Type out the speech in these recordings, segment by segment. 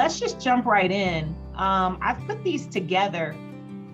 let's just jump right in. I've put these together,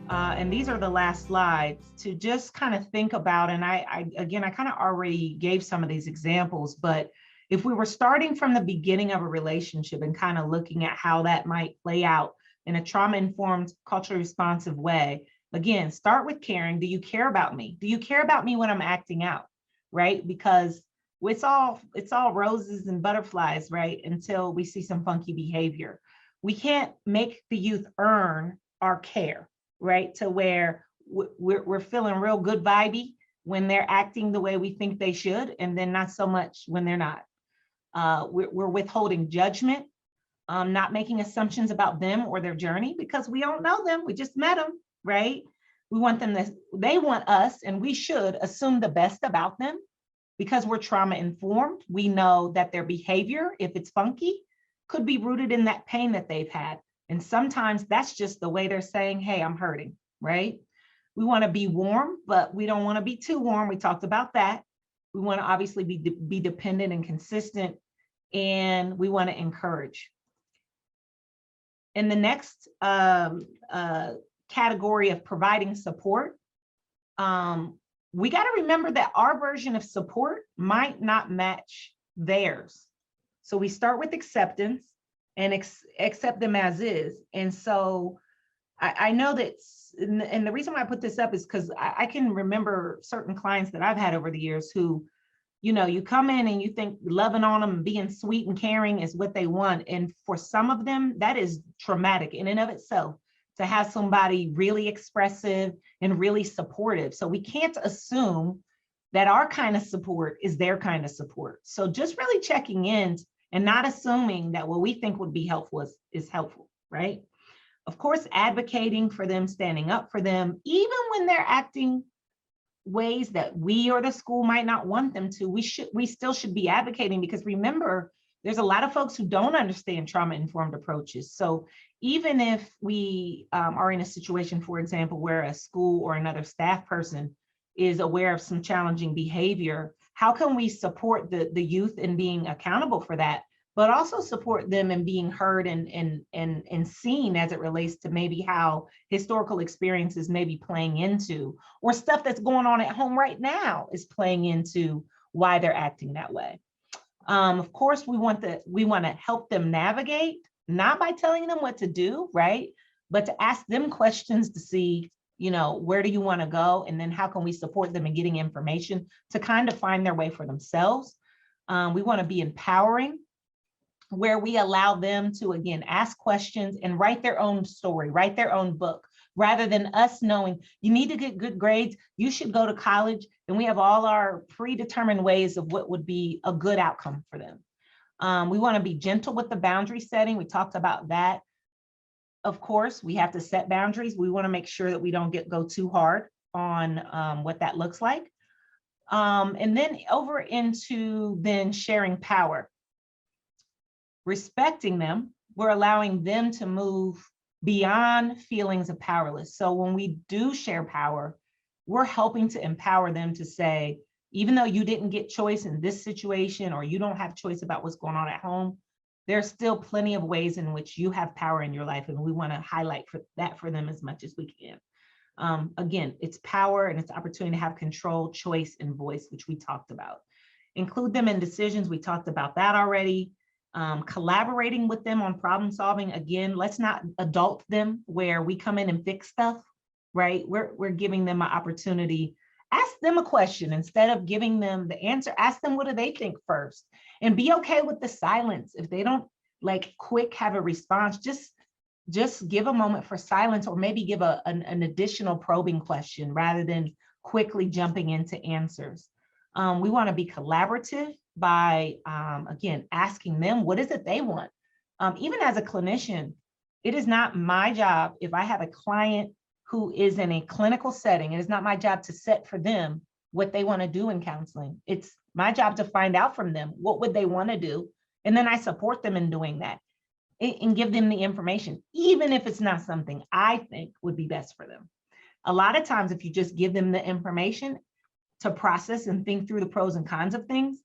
and these are the last slides to just kind of think about. And I kind of already gave some of these examples, but if we were starting from the beginning of a relationship and kind of looking at how that might play out in a trauma-informed, culturally responsive way, again, start with caring. Do you care about me? Do you care about me when I'm acting out, right? Because it's all roses and butterflies, right? Until we see some funky behavior. We can't make the youth earn our care, right? To where we're feeling real good vibey when they're acting the way we think they should, and then not so much when they're not. We're withholding judgment, not making assumptions about them or their journey because we don't know them. We just met them, right? We want them to, they want us, and we should assume the best about them because we're trauma informed. We know that their behavior, if it's funky, could be rooted in that pain that they've had. And sometimes that's just the way they're saying, hey, I'm hurting, right? We want to be warm, but we don't want to be too warm. We talked about that. We want to obviously be dependent and consistent, and we want to encourage. In the next category of providing support, we got to remember that our version of support might not match theirs. So we start with acceptance and accept them as is. And so I know that, and the reason why I put this up is because I can remember certain clients that I've had over the years who, you know, you come in and you think loving on them and being sweet and caring is what they want. And for some of them, that is traumatic in and of itself to have somebody really expressive and really supportive. So we can't assume that our kind of support is their kind of support. So just really checking in and not assuming that what we think would be helpful is helpful, right? Of course, advocating for them, standing up for them, even when they're acting ways that we or the school might not want them to, we still should be advocating, because remember, there's a lot of folks who don't understand trauma-informed approaches. So even if we are in a situation, for example, where a school or another staff person is aware of some challenging behavior, how can we support the youth in being accountable for that, but also support them in being heard and seen as it relates to maybe how historical experiences may be playing into, or stuff that's going on at home right now is playing into why they're acting that way. Of course, we want to help them navigate, not by telling them what to do, right? But to ask them questions to see, you know, where do you want to go? And then how can we support them in getting information to kind of find their way for themselves? We want to be empowering, where we allow them to, again, ask questions and write their own story, write their own book, rather than us knowing you need to get good grades, you should go to college, and we have all our predetermined ways of what would be a good outcome for them. We want to be gentle with the boundary setting. We talked about that. Of course, we have to set boundaries. We want to make sure that we don't go too hard on what that looks like. And then over into then sharing power. Respecting them, we're allowing them to move beyond feelings of powerless. So when we do share power, we're helping to empower them to say, even though you didn't get choice in this situation, or you don't have choice about what's going on at home, there's still plenty of ways in which you have power in your life. And we want to highlight that for them as much as we can. Again, it's power and it's opportunity to have control, choice, and voice, which we talked about. Include them in decisions. We talked about that already. Collaborating with them on problem solving. Again, let's not adult them where we come in and fix stuff, right? We're giving them an opportunity. Ask them a question instead of giving them the answer. Ask them, what do they think first? And be okay with the silence. If they don't like quick have a response, just give a moment for silence, or maybe give an additional probing question rather than quickly jumping into answers. We want to be collaborative by, again, asking them, what is it they want? Even as a clinician, it is not my job, if I have a client who is in a clinical setting, it is not my job to set for them what they want to do in counseling. It's my job to find out from them, what would they want to do? And then I support them in doing that and give them the information, even if it's not something I think would be best for them. A lot of times, if you just give them the information to process and think through the pros and cons of things,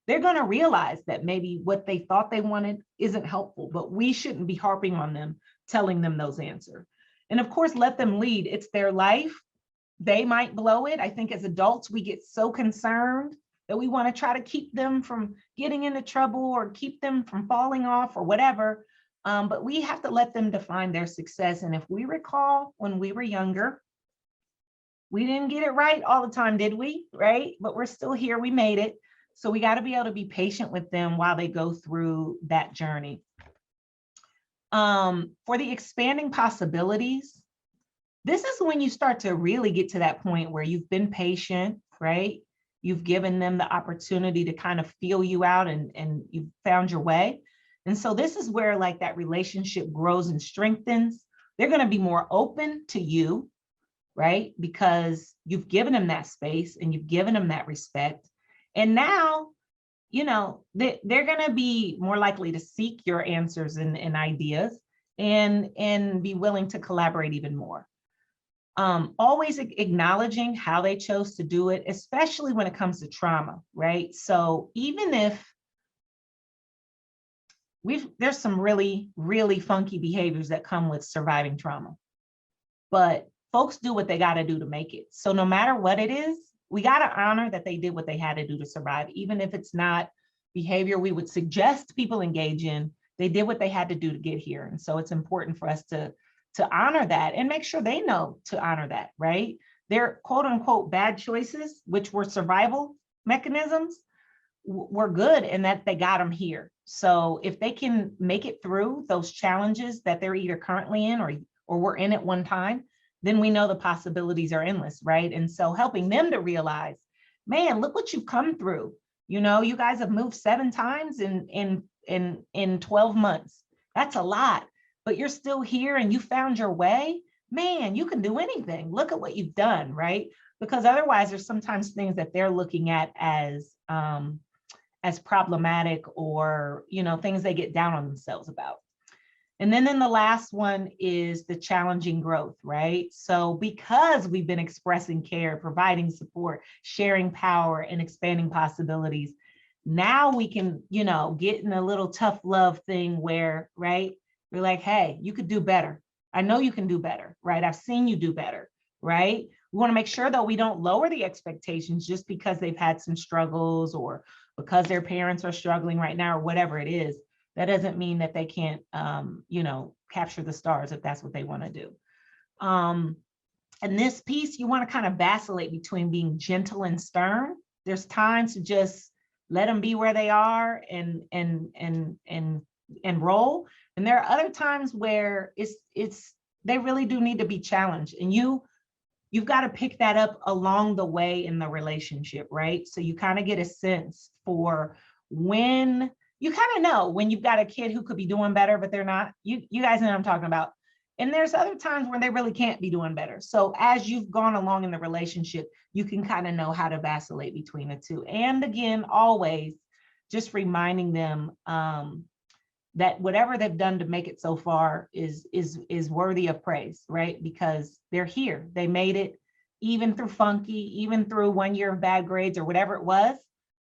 they're going to realize that maybe what they thought they wanted isn't helpful, but we shouldn't be harping on them, telling them those answers. And of course, let them lead. It's their life. They might blow it. I think as adults, we get so concerned that we want to try to keep them from getting into trouble or keep them from falling off or whatever. But we have to let them define their success. And if we recall when we were younger, we didn't get it right all the time, did we? Right? But we're still here. We made it. So we got to be able to be patient with them while they go through that journey. For the expanding possibilities, this is when you start to really get to that point where you've been patient, right? You've given them the opportunity to kind of feel you out and you've found your way. And so this is where like that relationship grows and strengthens. They're going to be more open to you, right? Because you've given them that space and you've given them that respect. And now, you know, they're going to be more likely to seek your answers and ideas and be willing to collaborate even more. Always acknowledging how they chose to do it, especially when it comes to trauma, right? So even if there's some really, really funky behaviors that come with surviving trauma, but folks do what they got to do to make it. So no matter what it is, we got to honor that they did what they had to do to survive, even if it's not behavior we would suggest people engage in. They did what they had to do to get here. And so it's important for us to honor that and make sure they know to honor that, right? Their quote unquote bad choices, which were survival mechanisms, were good in that they got them here. So if they can make it through those challenges that they're either currently in or were in at one time, then we know the possibilities are endless, right? And so helping them to realize, man, look what you've come through. You know, you guys have moved 7 times in 12 months. That's a lot, but you're still here and you found your way. Man, you can do anything. Look at what you've done, right? Because otherwise there's sometimes things that they're looking at as problematic or, you know, things they get down on themselves about. And then the last one is the challenging growth, right? So because we've been expressing care, providing support, sharing power, and expanding possibilities, now we can, you know, get in a little tough love thing where, right, we're like, hey, you could do better. I know you can do better, right? I've seen you do better, right? We want to make sure, though, we don't lower the expectations just because they've had some struggles or because their parents are struggling right now or whatever it is. That doesn't mean that they can't, you know, capture the stars if that's what they want to do. And this piece, you want to kind of vacillate between being gentle and stern. There's times to just let them be where they are and roll. And there are other times where they really do need to be challenged. And you've got to pick that up along the way in the relationship, right? So you kind of get a sense for when. You kind of know when you've got a kid who could be doing better, but they're not. You guys know what I'm talking about. And there's other times when they really can't be doing better. So as you've gone along in the relationship, you can kind of know how to vacillate between the two. And again, always just reminding them that whatever they've done to make it so far is worthy of praise, right? Because they're here. They made it even through funky, even through 1 year of bad grades or whatever it was.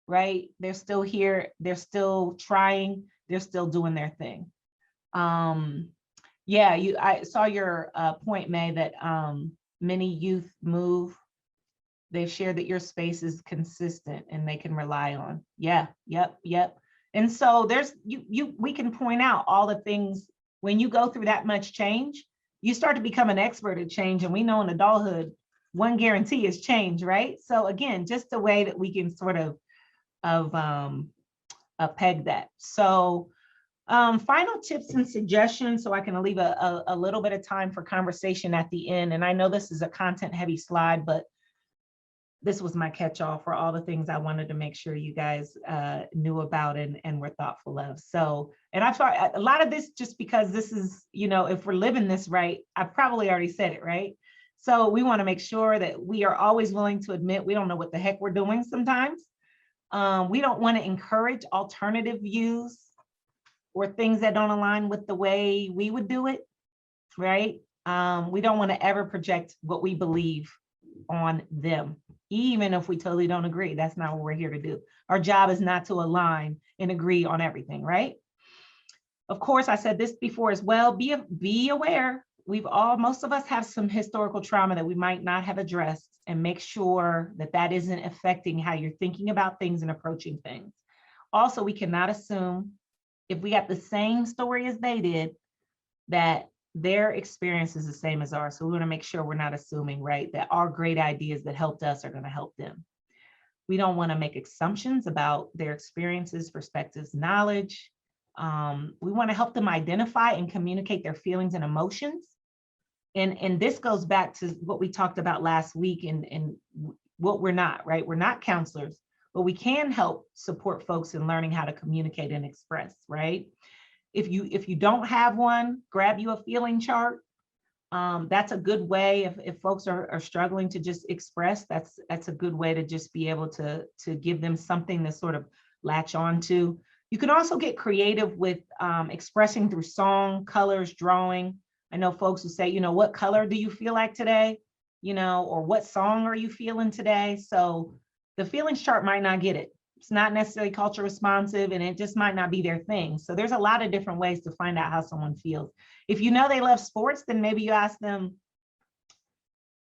Right? They're still here. They're still trying. They're still doing their thing. Yeah, I saw your point, May, that many youth move. They've shared that your space is consistent and they can rely on. Yeah, yep. And so we can point out all the things when you go through that much change, you start to become an expert at change. And we know in adulthood, one guarantee is change, right? So again, just a way that we can sort of peg that. So final tips and suggestions, so I can leave a little bit of time for conversation at the end. And I know this is a content heavy slide, but this was my catch-all for all the things I wanted to make sure you guys knew about and were thoughtful of. So, and I've thought a lot of this just because this is, you know, if we're living this right, I probably already said it, right? So we want to make sure that we are always willing to admit we don't know what the heck we're doing sometimes. We don't want to encourage alternative views or things that don't align with the way we would do it, right? We don't want to ever project what we believe on them, even if we totally don't agree. That's not what we're here to do. Our job is not to align and agree on everything, right? Of course, I said this before as well, be aware. Most of us have some historical trauma that we might not have addressed, and make sure that that isn't affecting how you're thinking about things and approaching things. Also, we cannot assume if we got the same story as they did, that their experience is the same as ours. So we want to make sure we're not assuming, right, that our great ideas that helped us are going to help them. We don't want to make assumptions about their experiences, perspectives, knowledge. We want to help them identify and communicate their feelings and emotions. And this goes back to what we talked about last week and what we're not, right? We're not counselors, but we can help support folks in learning how to communicate and express, right? If you don't have one, grab you a feeling chart. That's a good way if folks are struggling to just express, that's a good way to just be able to give them something to sort of latch on to. You can also get creative with expressing through song, colors, drawing. I know folks who say, you know, what color do you feel like today? You know, or what song are you feeling today? So the feelings chart might not get it. It's not necessarily culture responsive, and it just might not be their thing. So there's a lot of different ways to find out how someone feels. If you know they love sports, then maybe you ask them,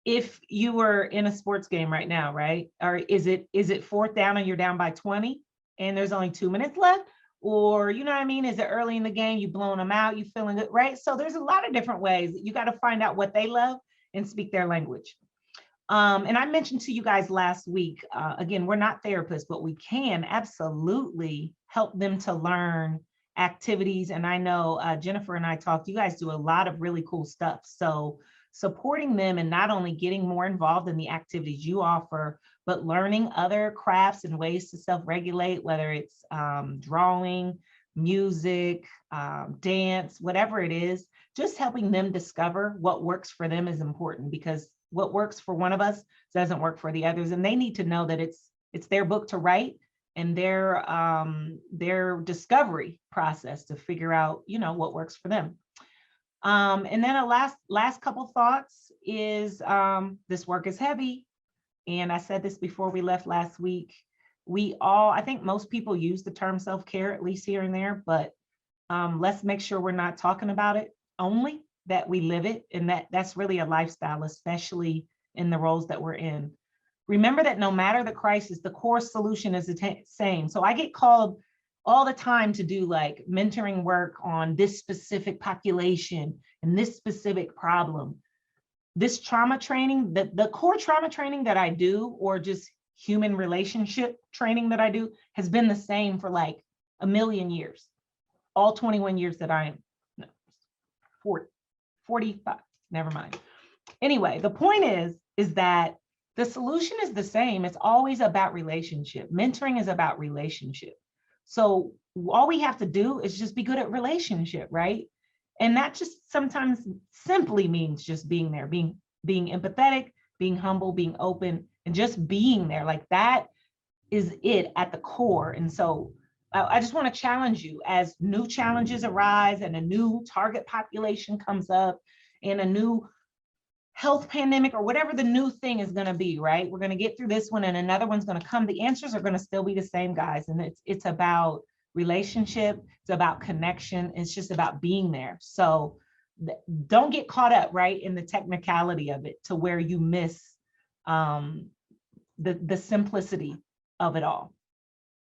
if you were in a sports game right now, right? Or is it fourth down and you're down by 20 and there's only 2 minutes left? Or, you know what I mean? Is it early in the game? You blowing them out, you feeling good, right? So there's a lot of different ways. You got to find out what they love and speak their language. And I mentioned to you guys last week, again, we're not therapists, but we can absolutely help them to learn activities. And I know Jennifer and I talked, you guys do a lot of really cool stuff. So supporting them and not only getting more involved in the activities you offer, but learning other crafts and ways to self-regulate, whether it's drawing, music, dance, whatever it is, just helping them discover what works for them is important, because what works for one of us doesn't work for the others. And they need to know that it's their book to write and their discovery process to figure out, you know, what works for them. And then a last couple thoughts is this work is heavy. And I said this before we left last week. I think most people use the term self-care, at least here and there, but let's make sure we're not talking about it only, that we live it, and that's really a lifestyle, especially in the roles that we're in. Remember that no matter the crisis, the core solution is the same. So I get called all the time to do like mentoring work on this specific population and this specific problem. This trauma training, the core trauma training that I do, or just human relationship training that I do, has been the same for like a million years. All 21 years that I am, no, 45, never mind. Anyway, the point is that the solution is the same. It's always about relationship. Mentoring is about relationship. So all we have to do is just be good at relationship, right? And that just sometimes simply means just being there, being empathetic, being humble, being open, and just being there. Like that is it at the core. And so I just want to challenge you, as new challenges arise and a new target population comes up and a new health pandemic or whatever the new thing is going to be, right? We're going to get through this one and another one's going to come. The answers are going to still be the same, guys. And it's about relationship. It's about connection. It's just about being there. So don't get caught up, right, in the technicality of it to where you miss the simplicity of it all.